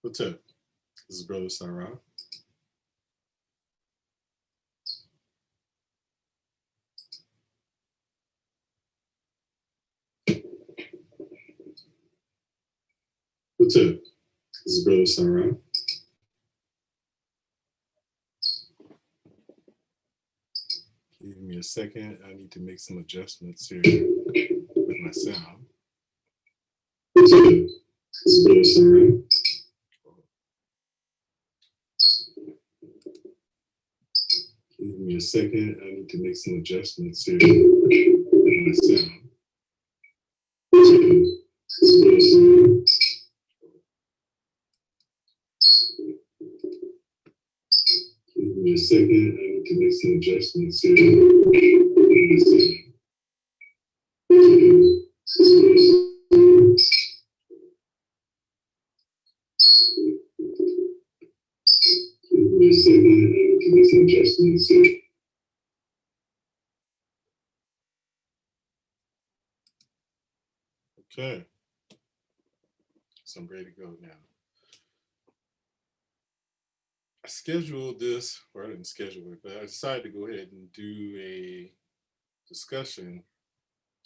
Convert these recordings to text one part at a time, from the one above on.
What's up? This is Brother Sarah. What's up? This is Brother Sarah. Give me a second. I need to make some adjustments here with my sound. What's up? This is Brother Sarah. Give me a second. I need to make some adjustments here with my sound. What's up? This is Brother Sarah. Give me a second. I need to make some adjustments here with my sound. Give me a second. I need to make some adjustments here. Okay. So I'm ready to go now. I scheduled this, or I didn't schedule it, but I decided to go ahead and do a discussion,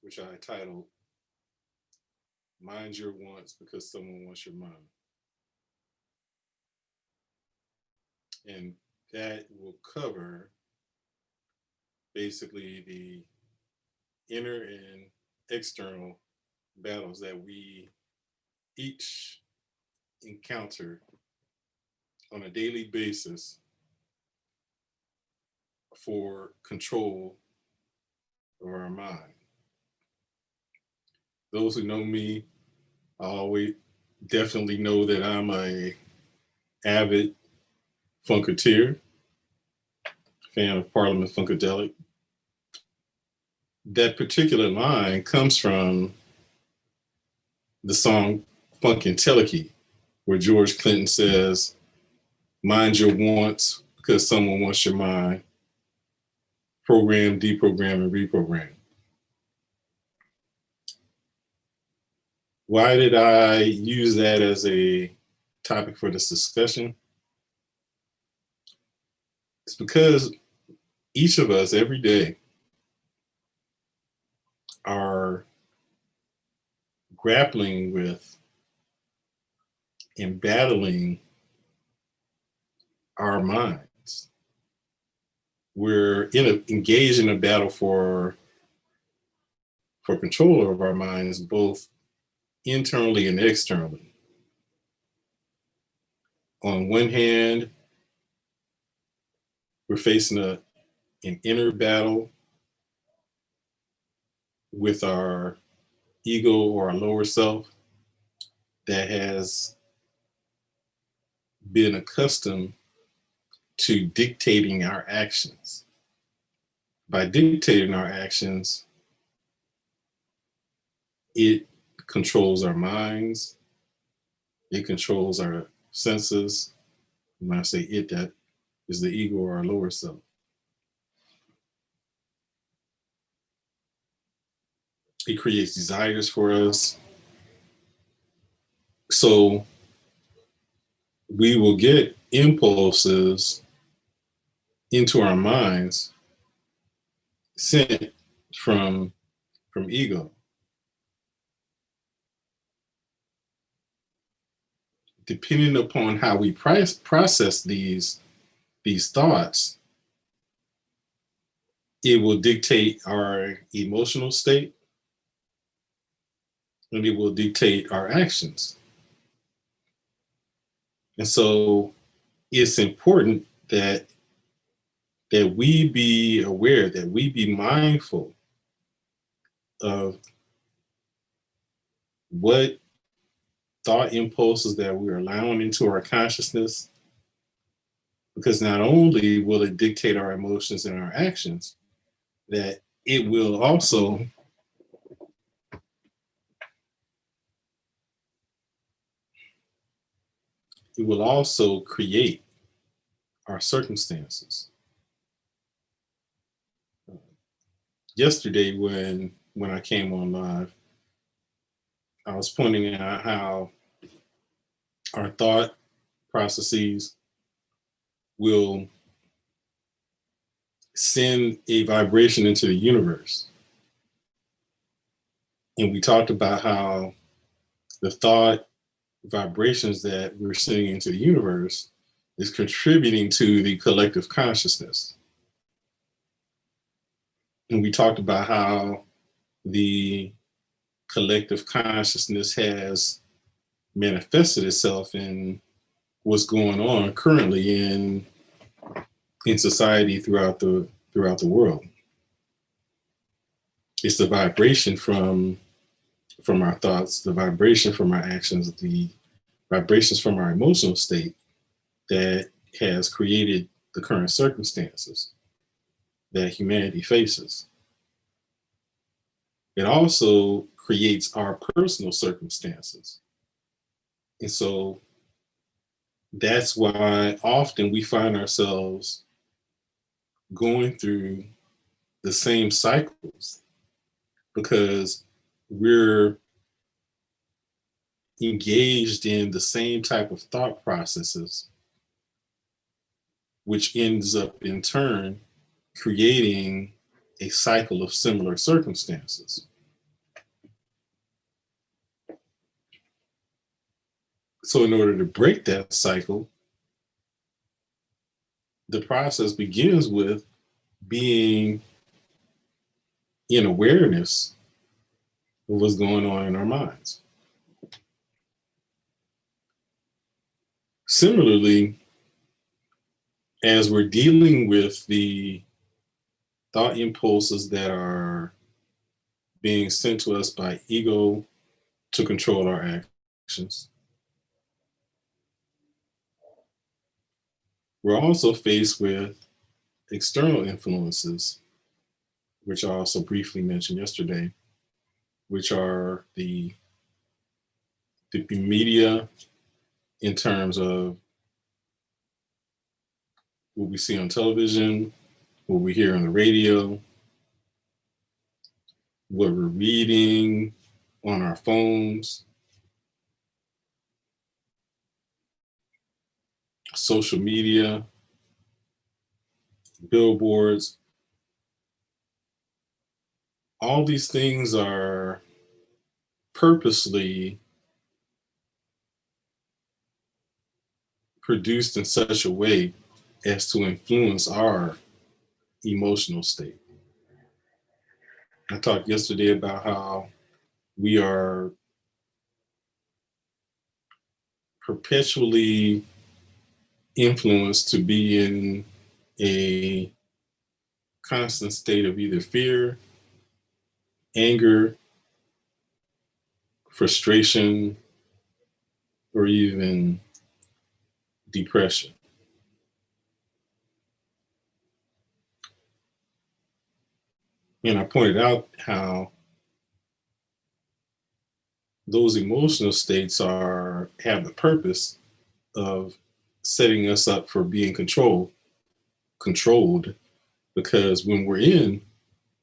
which I titled Mind Your Wants Because Someone Wants Your Mind. And that will cover basically the inner and external battles that we each encounter on a daily basis for control of our mind. Those who know me always definitely know that I'm a avid funketeer, fan of Parliament Funkadelic. That particular line comes from the song Funkentelechy, where George Clinton says, mind your wants because someone wants your mind. Program, deprogram, and reprogram. Why did I use that as a topic for this discussion? It's because each of us every day are grappling with and battling our minds. We're engaged in a battle for control of our minds, both internally and externally. On one hand, we're facing an inner battle with our ego or our lower self that has been accustomed to dictating our actions. By dictating our actions, it controls our minds, it controls our senses. When I say it, that is the ego or our lower self. It creates desires for us. So we will get impulses into our minds sent from ego. Depending upon how we process these thoughts, it will dictate our emotional state and it will dictate our actions. And so it's important that we be aware, that we be mindful of what thought impulses that we're allowing into our consciousness, because not only will it dictate our emotions and our actions, that it will also create our circumstances. Yesterday, when I came on live, I was pointing out how our thought processes will send a vibration into the universe. And we talked about how the thought vibrations that we're sending into the universe is contributing to the collective consciousness. And we talked about how the collective consciousness has manifested itself in what's going on currently in society throughout the world. It's the vibration from our thoughts, the vibration from our actions, the vibrations from our emotional state that has created the current circumstances that humanity faces. It also creates our personal circumstances. And so that's why often we find ourselves going through the same cycles, because we're engaged in the same type of thought processes, which ends up in turn creating a cycle of similar circumstances. So in order to break that cycle, the process begins with being in awareness of what's going on in our minds. Similarly, as we're dealing with the thought impulses that are being sent to us by ego to control our actions, we're also faced with external influences, which I also briefly mentioned yesterday, which are the media in terms of what we see on television, what we hear on the radio, what we're reading on our phones, social media, billboards. All these things are purposely produced in such a way as to influence our emotional state. I talked yesterday about how we are perpetually influenced to be in a constant state of either fear, anger, frustration, or even depression. And I pointed out how those emotional states have the purpose of setting us up for being controlled, because when we're in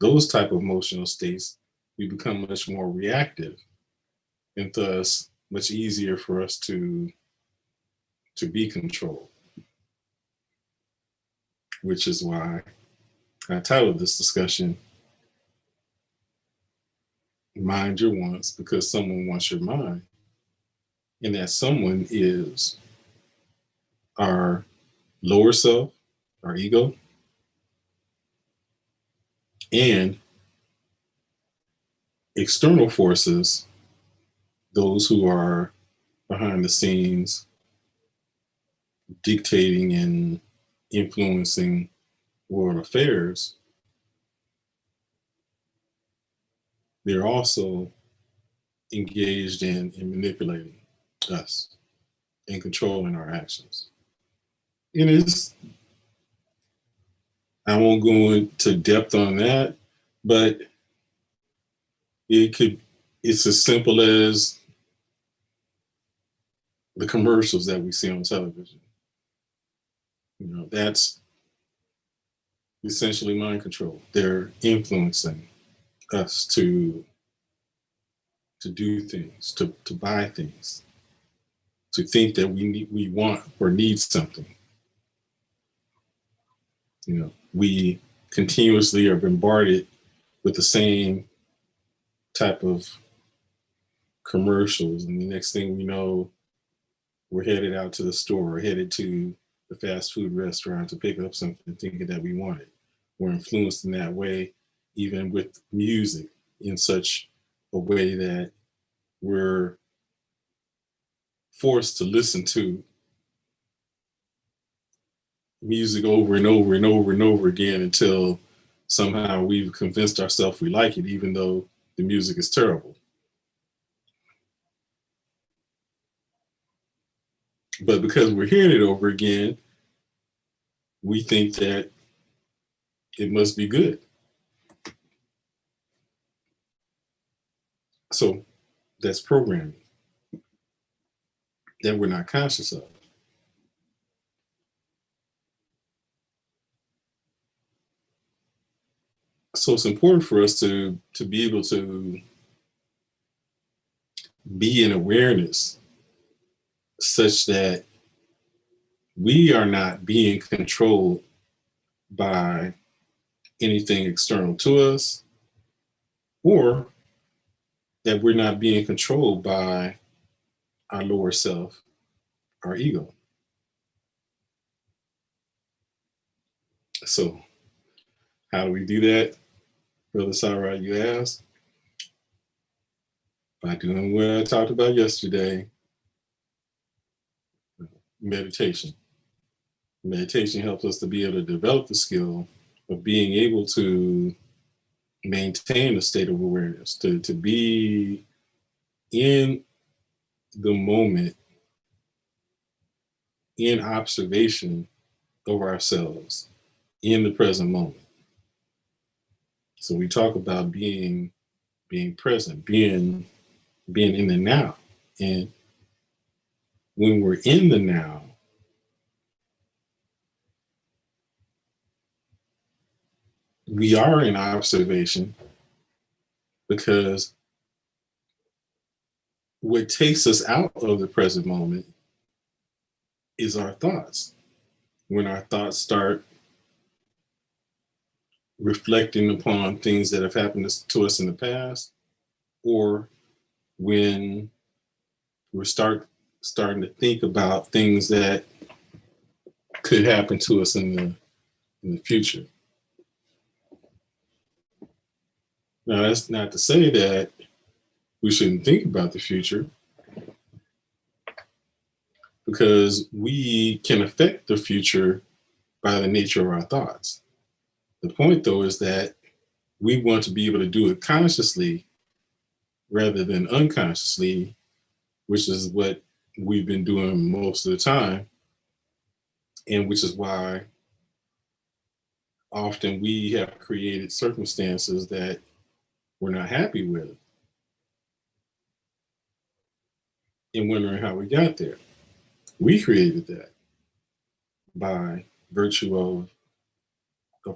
those type of emotional states, we become much more reactive, and thus much easier for us to be controlled, which is why I titled this discussion, Mind Your Wants, because someone wants your mind. And that someone is our lower self, our ego, and external forces, those who are behind the scenes dictating and influencing world affairs. They're also engaged in manipulating us and controlling our actions. And I won't go into depth on that, but it's as simple as the commercials that we see on television. That's essentially mind control. They're influencing us to do things, to buy things. to think that we want or need something. We continuously are bombarded with the same type of commercials, and the next thing we know, we're headed out to the store or headed to the fast food restaurant to pick up something thinking that we want it. We're influenced in that way, even with music, in such a way that we're forced to listen to music over and over and over and over again until somehow we've convinced ourselves we like it, even though the music is terrible. But because we're hearing it over again, we think that it must be good. So that's programming that we're not conscious of. So it's important for us to be able to be in awareness such that we are not being controlled by anything external to us, or that we're not being controlled by our lower self, our ego. So how do we do that, Brother Sarai, you ask? By doing what I talked about yesterday, meditation. Meditation helps us to be able to develop the skill of being able to maintain a state of awareness, to be in the moment, in observation of ourselves, in the present moment. So we talk about being present, being in the now. And when we're in the now, we are in observation, because what takes us out of the present moment is our thoughts. When our thoughts start reflecting upon things that have happened to us in the past, or when we're starting to think about things that could happen to us in the future. Now, that's not to say that we shouldn't think about the future, because we can affect the future by the nature of our thoughts. The point, though, is that we want to be able to do it consciously rather than unconsciously, which is what we've been doing most of the time, and which is why often we have created circumstances that we're not happy with and wondering how we got there. We created that by virtue of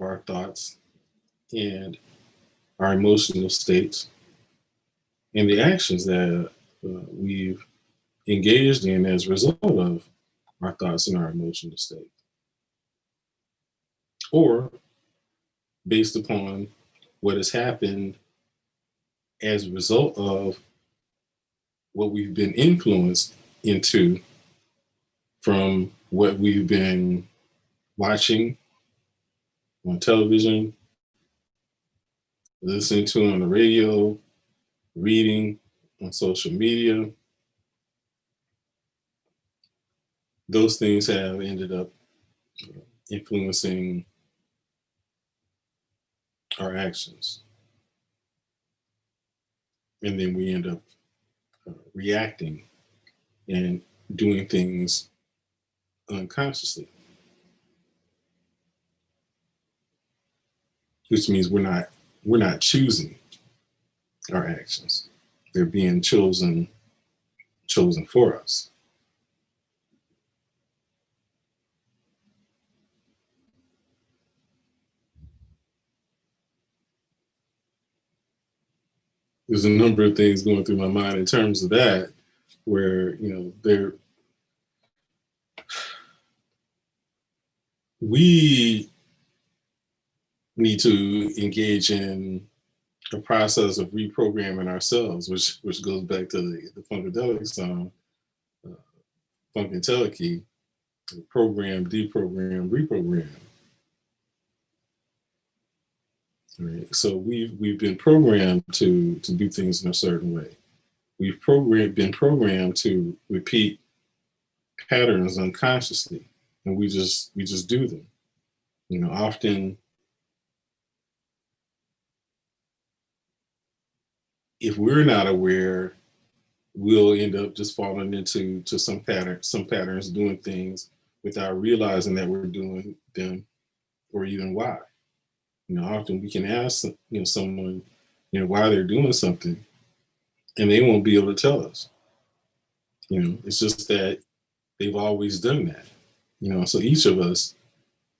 our thoughts and our emotional states and the actions that we've engaged in as a result of our thoughts and our emotional state, or based upon what has happened as a result of what we've been influenced into from what we've been watching on television, listening to on the radio, reading on social media. Those things have ended up influencing our actions. And then we end up reacting and doing things unconsciously, which means we're not choosing our actions. They're being chosen for us. There's a number of things going through my mind in terms of that, where we need to engage in a process of reprogramming ourselves, which goes back to the Funkadelic song, uh, Funkadelic, program, deprogram, reprogram. Right? So we've been programmed to do things in a certain way. Been programmed to repeat patterns unconsciously, and we just do them. Often if we're not aware, we'll end up just falling into some patterns, doing things without realizing that we're doing them or even why. Often we can ask someone why they're doing something, and they won't be able to tell us. It's just that they've always done that. So each of us,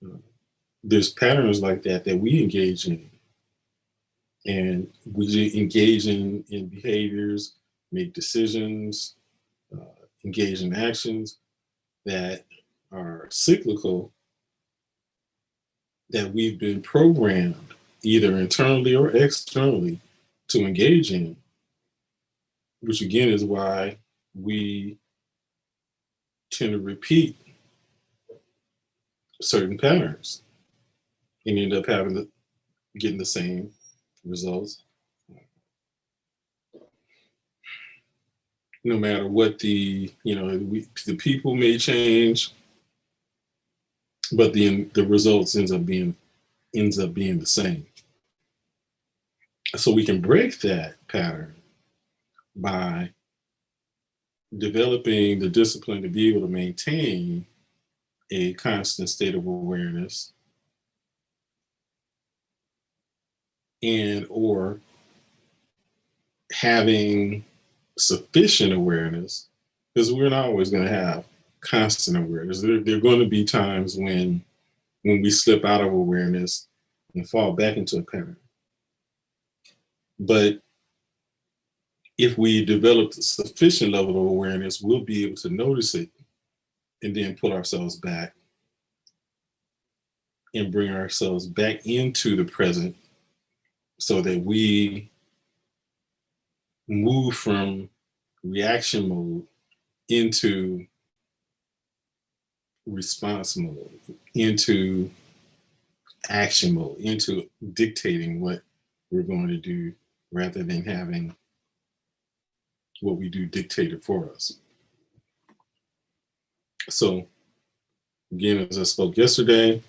uh, there's patterns like that we engage in, and we engage in behaviors, make decisions, uh, engage in actions that are cyclical, that we've been programmed either internally or externally to engage in, which again is why we tend to repeat certain patterns and end up getting the same results, no matter what the people may change, but the results ends up being the same. So we can break that pattern by developing the discipline to be able to maintain a constant state of awareness, and or having sufficient awareness, because we're not always going to have constant awareness. There are going to be times when we slip out of awareness and fall back into a pattern. But if we develop a sufficient level of awareness, we'll be able to notice it and then pull ourselves back and bring ourselves back into the present, so that we move from reaction mode into response mode, into action mode, into dictating what we're going to do rather than having what we do dictated for us. So, again, as I spoke yesterday,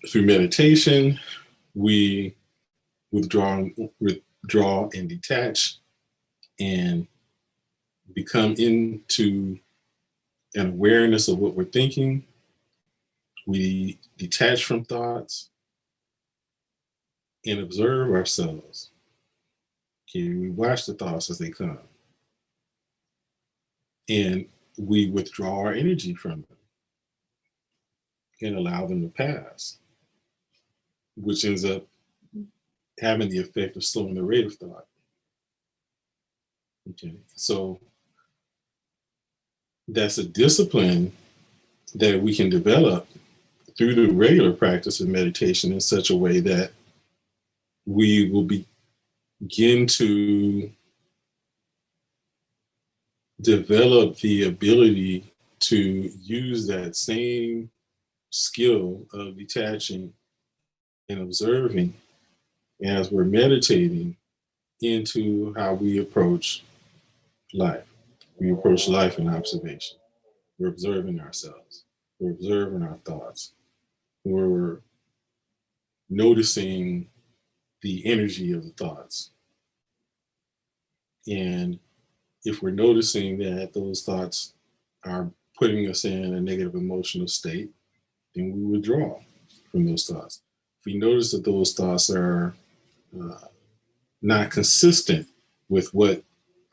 through meditation, we withdraw and detach and become into an awareness of what we're thinking. We detach from thoughts and observe ourselves. Okay, we watch the thoughts as they come, and we withdraw our energy from them and allow them to pass, which ends up having the effect of slowing the rate of thought. Okay, so that's a discipline that we can develop through the regular practice of meditation in such a way that we will begin to develop the ability to use that same skill of detaching and observing as we're meditating into how we approach life. We approach life in observation. We're observing ourselves. We're observing our thoughts. We're noticing the energy of the thoughts. And if we're noticing that those thoughts are putting us in a negative emotional state, then we withdraw from those thoughts. If we notice that those thoughts are not consistent with what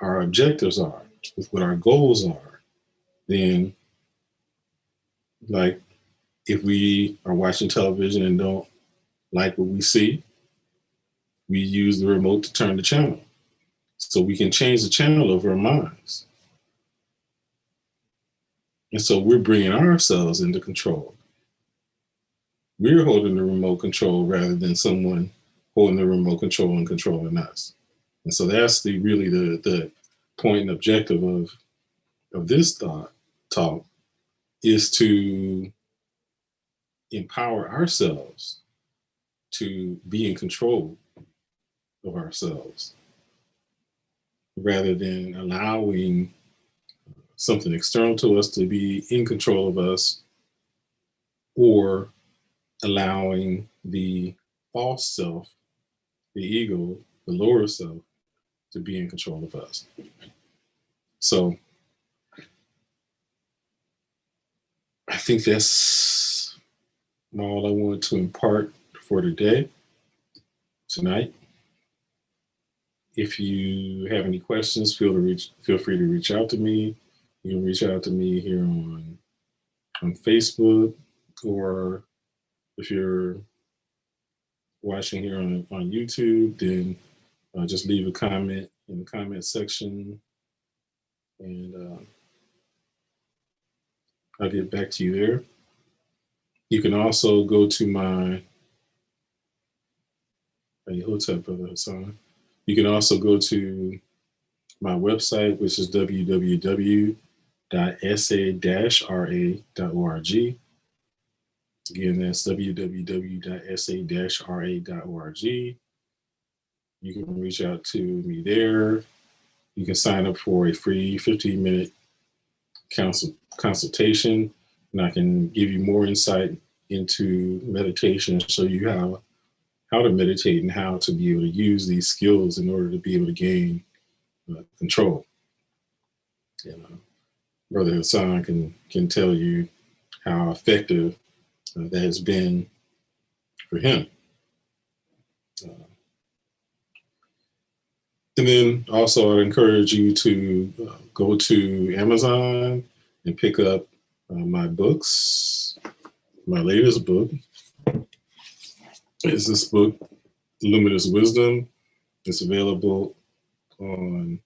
our objectives are, with what our goals are, then, like, if we are watching television and don't like what we see, we use the remote to turn the channel. So we can change the channel of our minds. And so we're bringing ourselves into control. we're holding the remote control rather than someone holding the remote control and controlling us. And so that's really the point and objective of this talk is to empower ourselves to be in control of ourselves rather than allowing something external to us to be in control of us, or allowing the false self, the ego, the lower self, to be in control of us. So I think that's all I wanted to impart for tonight. If you have any questions, feel free to reach out to me. You can reach out to me here on Facebook, or if you're watching here on YouTube, then just leave a comment in the comment section, and I'll get back to you there. You can also go to my, hey, what's up, Brother Hassan? You can also go to my website, which is www.sa-ra.org. Again, that's www.sa-ra.org. You can reach out to me there. You can sign up for a free 15-minute consultation, and I can give you more insight into meditation, show you how to meditate and how to be able to use these skills in order to be able to gain control. And Brother Hassan can tell you how effective that has been for him. And then also I'd encourage you to go to Amazon and pick up my books. My latest book is this book, Luminous Wisdom. It's available on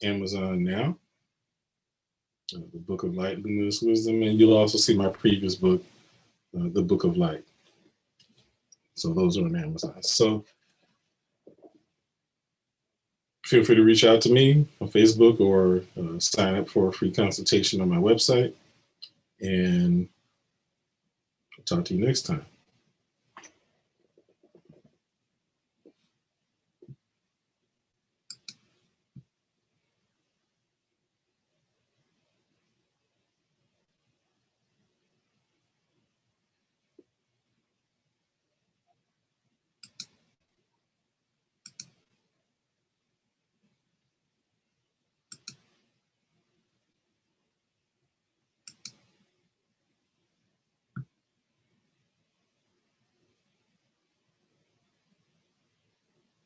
Amazon now. The Book of Light, Luminous Wisdom. And you'll also see my previous book, The Book of Light. So those are on Amazon. So feel free to reach out to me on Facebook, or sign up for a free consultation on my website. And I'll talk to you next time.